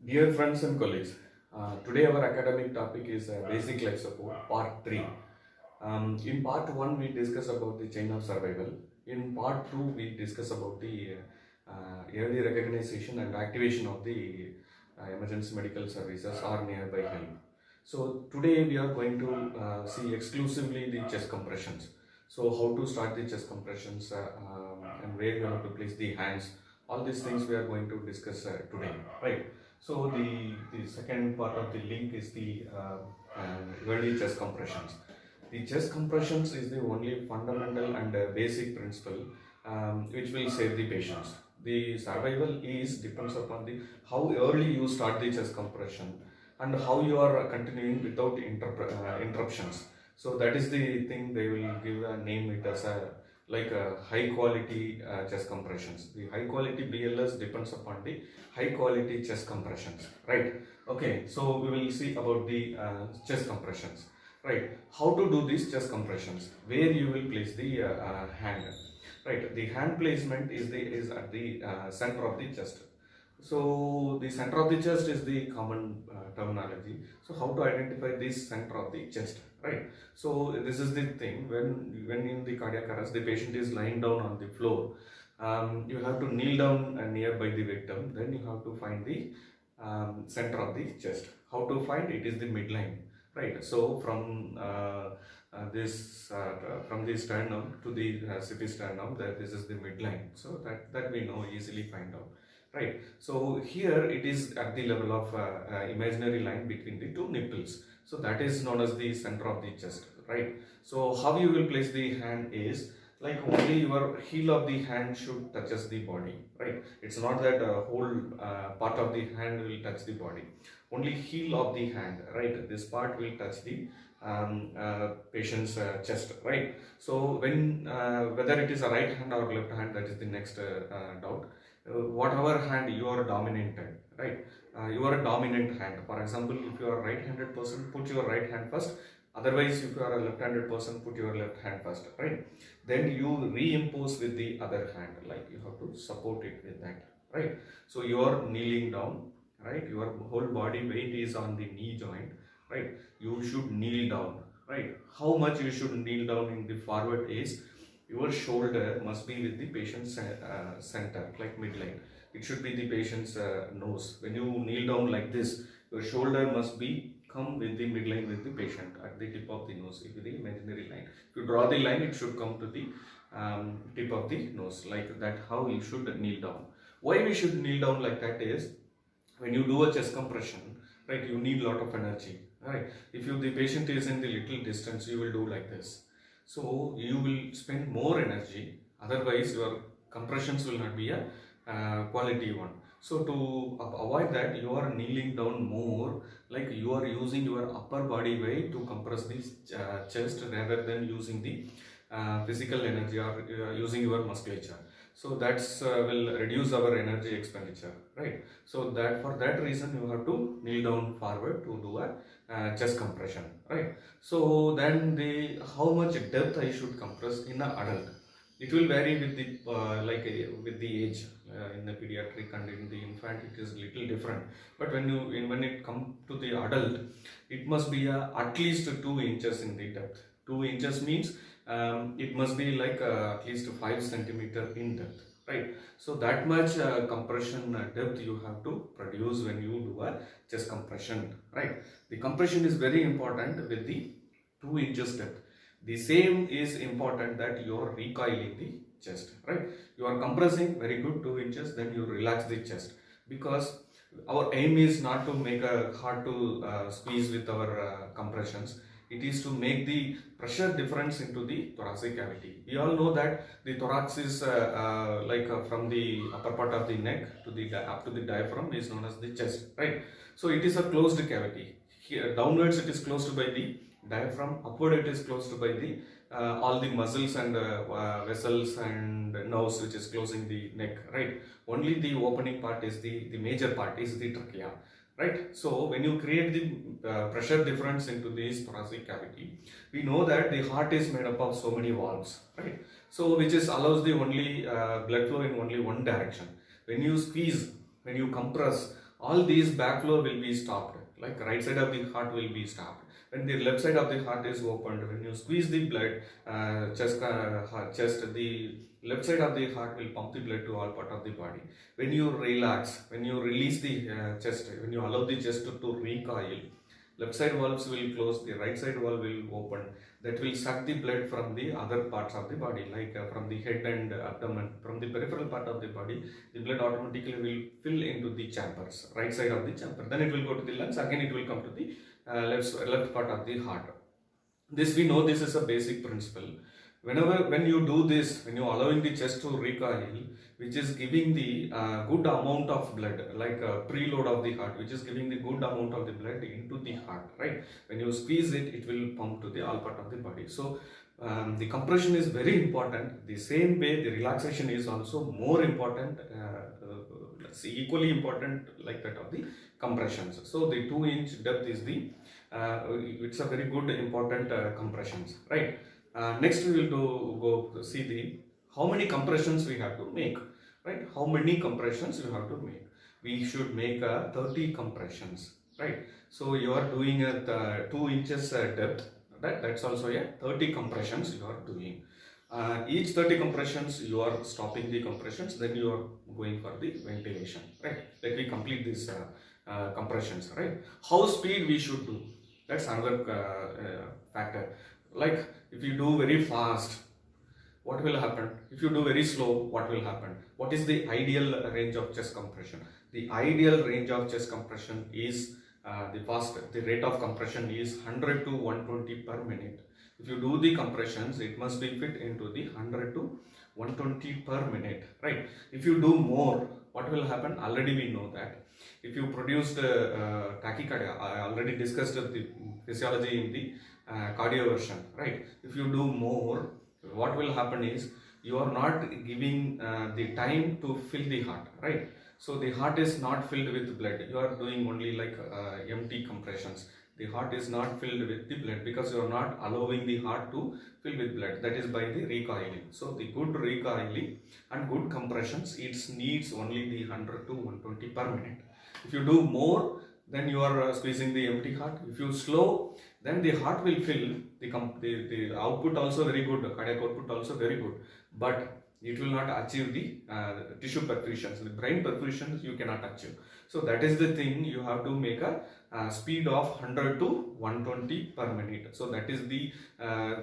Dear friends and colleagues, today our academic topic is Basic Life Support, Part 3. In Part 1, we discuss about the chain of survival. In Part 2, we discuss about the early recognition and activation of the emergency medical services or nearby help. So today we are going to see exclusively the chest compressions. So how to start the chest compressions and where you have to place the hands. All these things we are going to discuss today, right? So the second part of the link is the early chest compressions. The chest compressions is the only fundamental and basic principle which will save the patients. The survival is depends upon the how early you start the chest compression and how you are continuing without interruptions. So that is the thing they will give a name it as a like a high quality chest compressions. The high quality BLS depends upon the high quality chest compressions, right? Okay, so we will see about the chest compressions, right? How to do these chest compressions, where you will place the hand, right? The hand placement is at the center of the chest. So the center of the chest is the common terminology. So how to identify this center of the chest, right? So this is the thing when in the cardiac arrest the patient is lying down on the floor. You have to kneel down nearby the victim. Then you have to find the center of the chest. How to find it is the midline, right? So from from the sternum to the sternum, that this is the midline. So that we know easily find out. Right, so here it is at the level of imaginary line between the two nipples. So that is known as the center of the chest, right? So how you will place the hand is like only your heel of the hand should touches the body, right? It's not that whole part of the hand will touch the body. Only heel of the hand, right? This part will touch the patient's chest, right? So when whether it is a right hand or left hand, that is the next doubt. Whatever hand you are dominant in, right? You are a dominant hand. For example, if you are right-handed person, put your right hand first. Otherwise, if you are a left-handed person, put your left hand first, right? Then you reimpose with the other hand, like you have to support it with that, right? So you are kneeling down, right? Your whole body weight is on the knee joint, right? You should kneel down, right? How much you should kneel down in the forward is your shoulder must be with the patient's center, like midline. It should be the patient's nose. When you kneel down like this, your shoulder must be come with the midline with the patient at the tip of the nose, if the imaginary line. If you draw the line, it should come to the tip of the nose, like that. How you should kneel down. Why we should kneel down like that is when you do a chest compression, right? You need a lot of energy, right? If the patient is in the little distance, you will do like this. So you will spend more energy, otherwise your compressions will not be a quality one. So to avoid that, you are kneeling down more, like you are using your upper body weight to compress the chest rather than using the physical energy or using your musculature. So that's will reduce our energy expenditure, right? So that for that reason you have to kneel down forward to do a chest compression, right? So then the how much depth I should compress in an adult, it will vary with the with the age. In the pediatric and in the infant it is little different, but when it come to the adult, it must be at least 2 inches in the depth. 2 inches means it must be like at least 5 centimeter in depth, right? So that much compression depth you have to produce when you do a chest compression, right? The compression is very important with the 2 inches depth. The same is important that you are recoiling the chest, right? You are compressing very good 2 inches, then you relax the chest, because our aim is not to make a hard to squeeze with our compressions. It is to make the pressure difference into the thoracic cavity. We all know that the thorax is from the upper part of the neck to the up to the diaphragm is known as the chest, right? So it is a closed cavity. Here downwards it is closed by the diaphragm, upward it is closed by the all the muscles and vessels and nerves which is closing the neck, right? Only the opening part is the major part is the trachea, right? So when you create the pressure difference into this thoracic cavity, we know that the heart is made up of so many valves, right? So which is allows the only blood flow in only one direction. When you squeeze, when you compress, all these backflow will be stopped. Like right side of the heart will be stopped. When the left side of the heart is opened, when you squeeze the blood, chest, the left side of the heart will pump the blood to all part of the body. When you relax, when you release the chest, when you allow the chest to recoil, left side valves will close, the right side valve will open. That will suck the blood from the other parts of the body, like from the head and abdomen, from the peripheral part of the body. The blood automatically will fill into the chambers, right side of the chamber. Then it will go to the lungs. Again, it will come to the left part of the heart. This we know, this is a basic principle. When you do this, when you are allowing the chest to recoil, which is giving the good amount of blood, like a preload of the heart, which is giving the good amount of the blood into the heart, right? When you squeeze it, it will pump to the all part of the body. So the compression is very important. The same way, the relaxation is also more important, equally important like that of the compressions. So the 2-inch depth is the it's a very good important compressions, right? Next we will go see the how many compressions we have to make, right? How many compressions you have to make? We should make 30 compressions, right? So you are doing at 2 inches depth. That's also a 30 compressions you are doing. Each 30 compressions you are stopping the compressions, then you are going for the ventilation, right? Let me complete these compressions, right? How speed we should do? That's another factor. Like if you do very fast, what will happen? If you do very slow, what will happen? What is the ideal range of chest compression? The ideal range of chest compression is the rate of compression is 100 to 120 per minute. If you do the compressions, it must be fit into the 100 to 120 per minute, right? If you do more, what will happen? Already we know that. If you produced tachycardia, I already discussed the physiology in the cardio version, right? If you do more, what will happen is you are not giving the time to fill the heart, right? So the heart is not filled with blood. You are doing only like empty compressions. The heart is not filled with the blood because you are not allowing the heart to fill with blood. That is by the recoiling. So the good recoiling and good compressions, it needs only the 100 to 120 per minute. If you do more, then you are squeezing the empty heart. If you slow, then the heart will fill. The output also very good, cardiac output also very good, but it will not achieve the tissue perfusions. The brain perfusions you cannot achieve. So that is the thing, you have to make a speed of 100 to 120 per minute. So that is the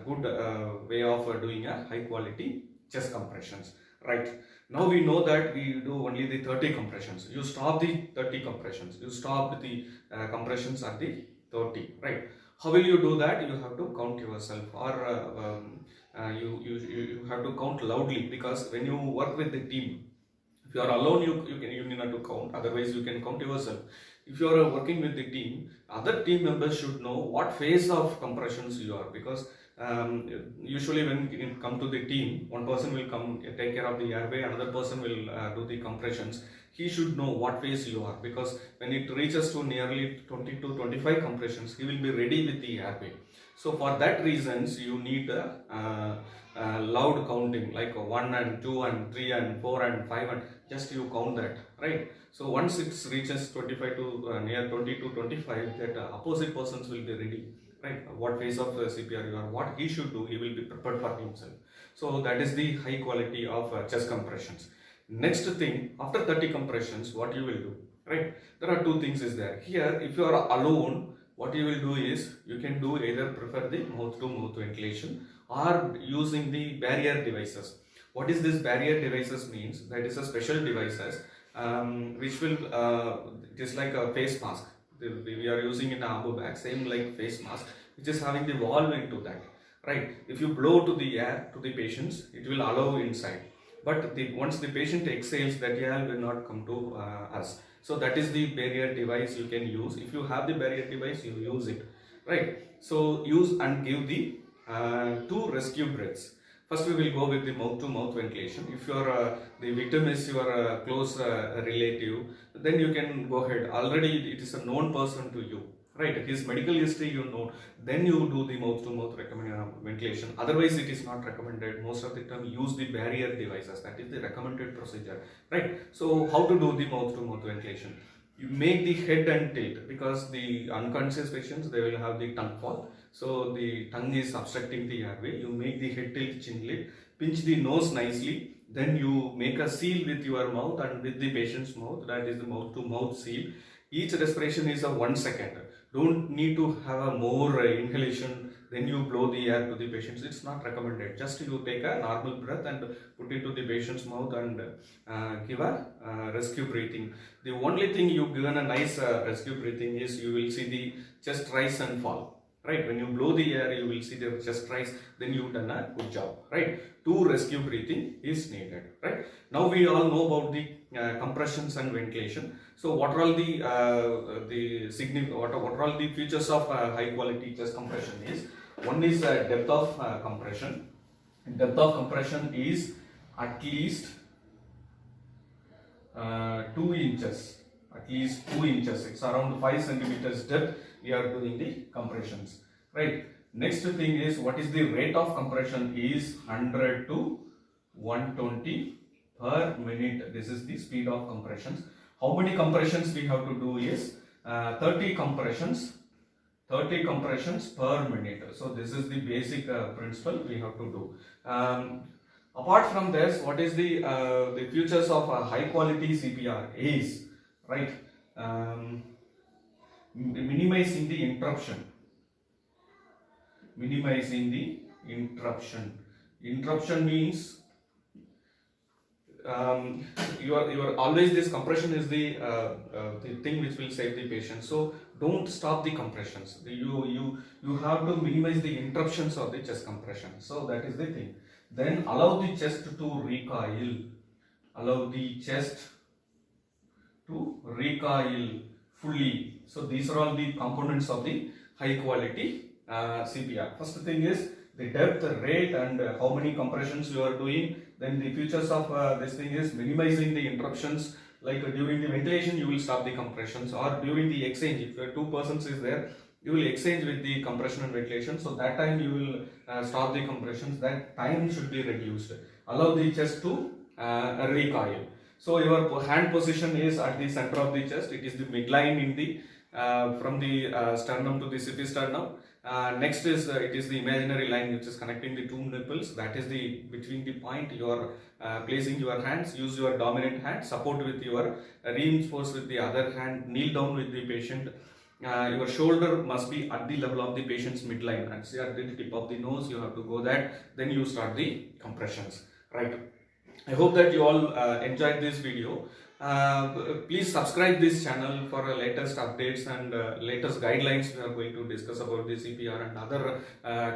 good way of doing a high quality chest compressions, right? Now we know that we do only the 30 compressions. You stop the 30 compressions. You stop the compressions at the 30, right? How will you do that? You have to count yourself, or you have to count loudly, because when you work with the team, if you are alone, you need not to count. Otherwise, you can count yourself. If you are working with the team, other team members should know what phase of compressions you are, because usually when it come to the team, one person will come take care of the airway, another person will do the compressions. He should know what phase you are, because when it reaches to nearly 20 to 25 compressions, he will be ready with the airway. So for that reasons, you need loud counting, like 1 and 2 and 3 and 4 and 5, and just you count that, right? So once it reaches 25 to near 20 to 25, that opposite persons will be ready, right? What phase of CPR you are, what he should do, he will be prepared for himself. So that is the high quality of chest compressions. Next thing, after 30 compressions, what you will do, right? There are two things is there. Here, if you are alone, what you will do is, you can do either prefer the mouth-to-mouth ventilation or using the barrier devices. What is this barrier devices means? That is a special devices which will, it is like a face mask. We are using in a ambu bag, same like face mask, which is having the valve into that, right? If you blow to the air to the patients, it will allow inside. But once the patient exhales, that air will not come to us. So that is the barrier device you can use. If you have the barrier device, you use it, right? So use and give the 2 rescue breaths. First we will go with the mouth-to-mouth ventilation. If the victim is your close relative, then you can go ahead. Already it is a known person to you, right? His medical history you know. Then you do the mouth-to-mouth ventilation. Otherwise it is not recommended. Most of the time use the barrier devices. That is the recommended procedure, right? So how to do the mouth-to-mouth ventilation? you make the head and tilt, because the unconscious patients, they will have the tongue fall. So the tongue is obstructing the airway. You make the head tilt, chin lid, pinch the nose nicely. Then you make a seal with your mouth and with the patient's mouth. That is the mouth to mouth seal. Each respiration is a 1 second. Don't need to have a more inhalation. Then you blow the air to the patients. It's not recommended. Just you take a normal breath and put it to the patient's mouth and give a rescue breathing. The only thing you given a nice rescue breathing is you will see the chest rise and fall. Right, when you blow the air, you will see the chest rise, then you've done a good job. Right, 2 rescue breathing is needed. Right, now we all know about the compressions and ventilation. So what are all the what are all the features of high quality chest compression is? One is depth of compression. Depth of compression is at least 2 inches. At least 2 inches. It's around 5 centimeters depth. We are doing the compressions. Right. Next thing is, what is the rate of compression is 100 to 120 per minute. This is the speed of compressions. How many compressions we have to do is 30 compressions per minute. So this is the basic principle we have to do. Apart from this, what is the features of a high quality CPR is, right, minimizing the interruption. Interruption means you are always, this compression is the thing which will save the patient. So don't stop the compressions. You have to minimize the interruptions of the chest compression. So that is the thing. Then allow the chest to recoil. Fully. So these are all the components of the high quality CPR. First thing is the depth, rate, and how many compressions you are doing. Then the features of this thing is minimizing the interruptions. Like during the ventilation, you will stop the compressions, or during the exchange, if 2 persons is there, you will exchange with the compression and ventilation. So that time you will stop the compressions. That time should be reduced. Allow the chest to recoil. So your hand position is at the center of the chest. It is the midline in the from the sternum to the ciphy-sternum. Next is it is the imaginary line which is connecting the 2 nipples. That is the between the point you are placing your hands. Use your dominant hand, support with your reinforce with the other hand, kneel down with the patient. Your shoulder must be at the level of the patient's midline, and see at the tip of the nose you have to go that. Then you start the compressions. Right. I hope that you all enjoyed this video. Please subscribe this channel for latest updates and latest guidelines. We are going to discuss about the CPR and other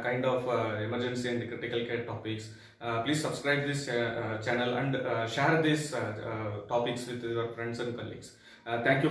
kind of emergency and critical care topics. Please subscribe this channel and share these topics with your friends and colleagues. Thank you.